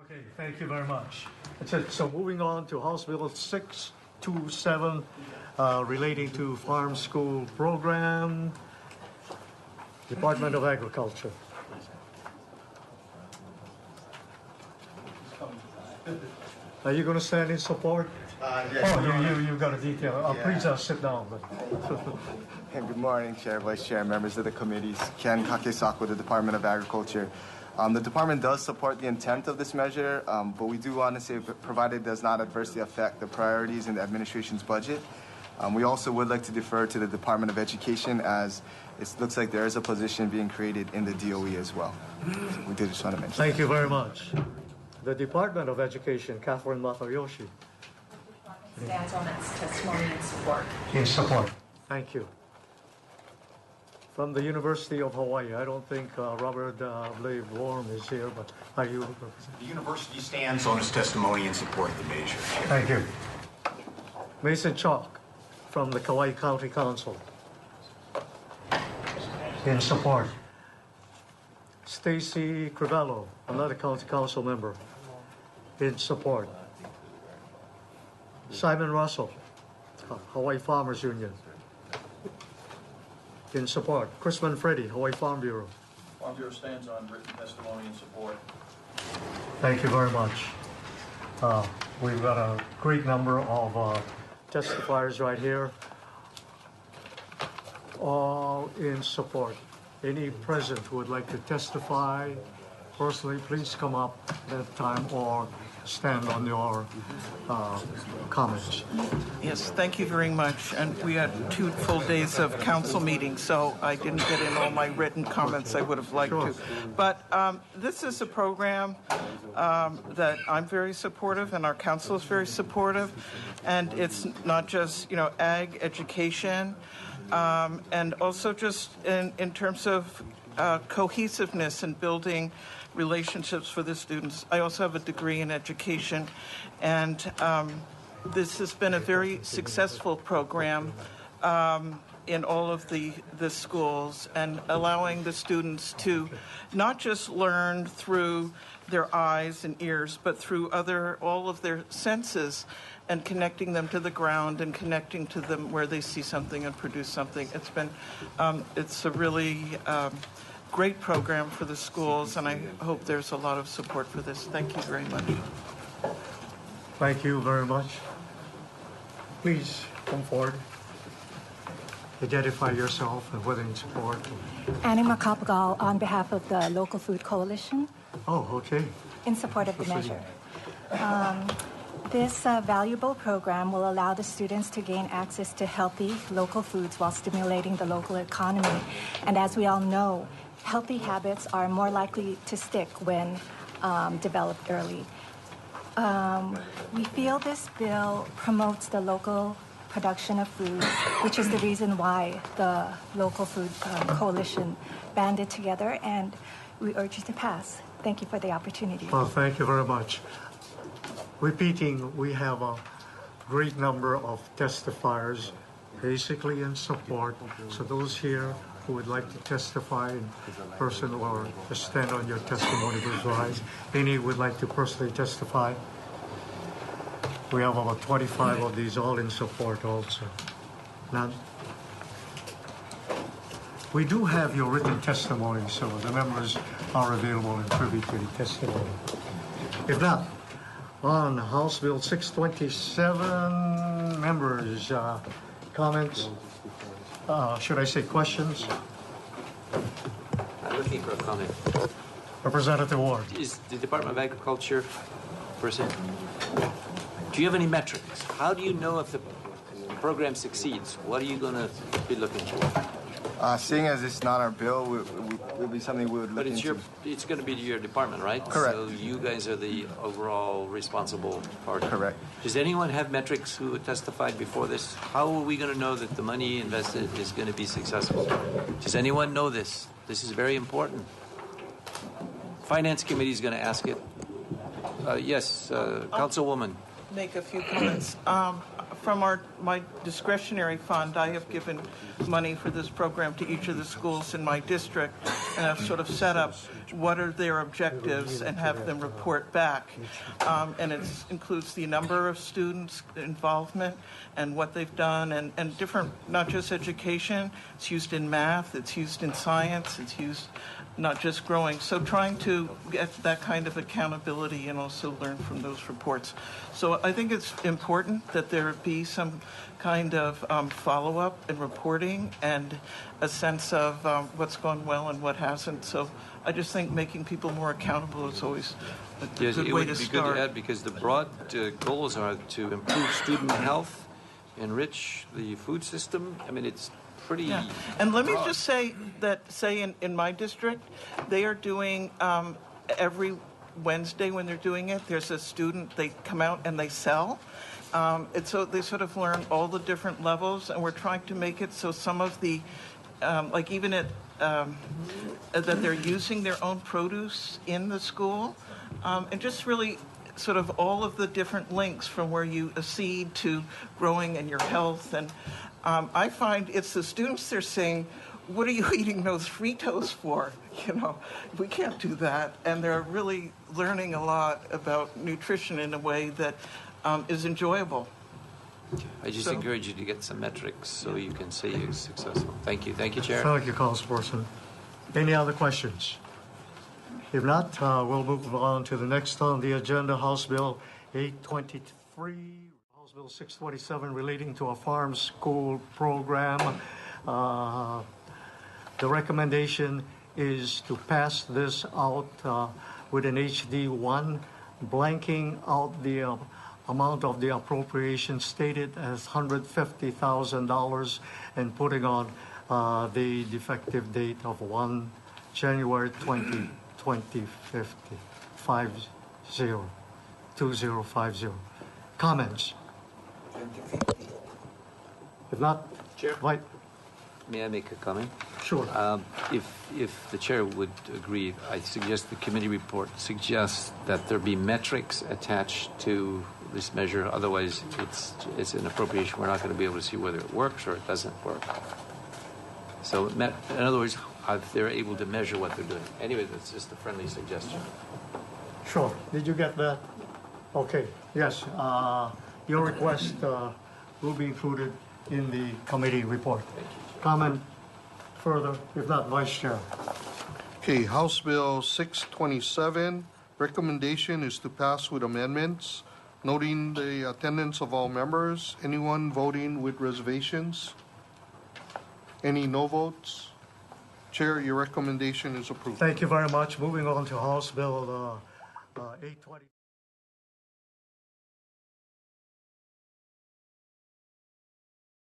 Okay, thank you very much. So moving on to House Bill 627 relating to farm school program, Department of Agriculture. Are you going to stand in support? Yes. You've got a detail. Please sit down. And good morning, Chair, Vice Chair, members of the committees. Ken Kakesaku with the Department of Agriculture. The department does support the intent of this measure, but we do want to say, provided it does not adversely affect the priorities in the administration's budget. We also would like to defer to the Department of Education, as it looks like there is a position being created in the DOE as well. So we did just want to mention. Thank you very much. The Department of Education, Catherine Matayoshi. Stands on its testimony in support. In support. Thank you. From the University of Hawaii, I don't think Robert Blave Warm is here, but are you? The university stands on its testimony in support of the measure. Thank you. Mason Chalk from the Kauai County Council. In support. Stacy Crivello, another county council member. In support. Simon Russell, Hawaii Farmers Union. In support. Chris Manfredi, Hawaii Farm Bureau. Farm Bureau stands on written testimony in support. Thank you very much. We've got a great number of testifiers right here, all in support. Any present who would like to testify personally, please come up at that time or stand on your comments. Yes, thank you very much. And we had 2 full days of council meetings, so I didn't get in all my written comments I would have liked to. But this is a program that I'm very supportive, and our council is very supportive. And it's not just, ag education, and also just in terms of cohesiveness and building relationships for the students. I also have a degree in education, and this has been a very successful program in all of the schools, and allowing the students to not just learn through their eyes and ears, but through all of their senses, and connecting them to the ground and connecting to them where they see something and produce something. It's a really great program for the schools, and I hope there's a lot of support for this. Thank you very much. Thank you very much. Please come forward. Identify yourself and whether in support. Annie Makapagal on behalf of the Local Food Coalition. Oh, okay. In support of the measure. This valuable program will allow the students to gain access to healthy local foods while stimulating the local economy. And as we all know, healthy habits are more likely to stick when developed early. We feel this bill promotes the local production of food, which is the reason why the Local Food Coalition banded together, and we urge you to pass. Thank you for the opportunity. Well, thank you very much. Repeating, we have a great number of testifiers basically in support. So those here who would like to testify in person or just stand on your testimony, please rise. Any would like to personally testify? We have about 25 of these all in support also. None? We do have your written testimony, so the members are available and privy to the testimony. If not, on House Bill 627, members, comments, should I say questions? I'm looking for a comment. Representative Ward. Is the Department of Agriculture person? Do you have any metrics? How do you know if the program succeeds? What are you going to be looking for? Seeing as it's not our bill, would be something we would look into. But it's going to be your department, right? Correct. So you guys are the overall responsible party. Correct. Does anyone have metrics who testified before this? How are we going to know that the money invested is going to be successful? Does anyone know this? This is very important. Finance Committee is going to ask it. Yes, Councilwoman. Make a few comments. From my discretionary fund, I have given money for this program to each of the schools in my district, and I've sort of set up what are their objectives and have them report back. And it includes the number of students' involvement and what they've done, and different, not just education, it's used in math, it's used in science, it's used not just growing. So trying to get that kind of accountability and also learn from those reports. So I think it's important that there be some kind of follow-up and reporting and a sense of what's gone well and what hasn't. So I just think making people more accountable is always a Yes, good it way would to be start. good to add, because the broad goals are to improve student health, enrich the food system. I mean, it's pretty. Yeah. And let me broad. just say that, in my district, they are doing every Wednesday when they're doing it, there's a student, they come out and they sell. And so they sort of learn all the different levels, and we're trying to make it so some of the, like even at, that they're using their own produce in the school, and just really sort of all of the different links from where you seed to growing and your health. And I find it's the students, they're saying, what are you eating those Fritos for? You know, we can't do that. And they're really learning a lot about nutrition in a way that is enjoyable. I just encourage you to get some metrics so you can say you're successful. Thank you. Thank you, Chair. Thank you, Councilperson. Any other questions? If not, we'll move on to the next on the agenda, House Bill 823, House Bill 627 relating to a farm school program. The recommendation is to pass this out with an HD1, blanking out the amount of the appropriation stated as $150,000 and putting on the effective date of 1 January 2050. Comments? If not, Chair. Right. May I make a comment? Sure. If the chair would agree, I suggest the committee report suggests that there be metrics attached to this measure. Otherwise, it's an appropriation. We're not going to be able to see whether it works or it doesn't work. So, in other words, if they're able to measure what they're doing. Anyway, that's just a friendly suggestion. Sure. Did you get that? Okay. Yes. Your request will be included in the committee report. Comment further? If not, Vice Chair. Okay, House Bill 627, recommendation is to pass with amendments, noting the attendance of all members. Anyone voting with reservations? Any no votes? Chair, your recommendation is approved. Thank you very much. Moving on to House Bill 820.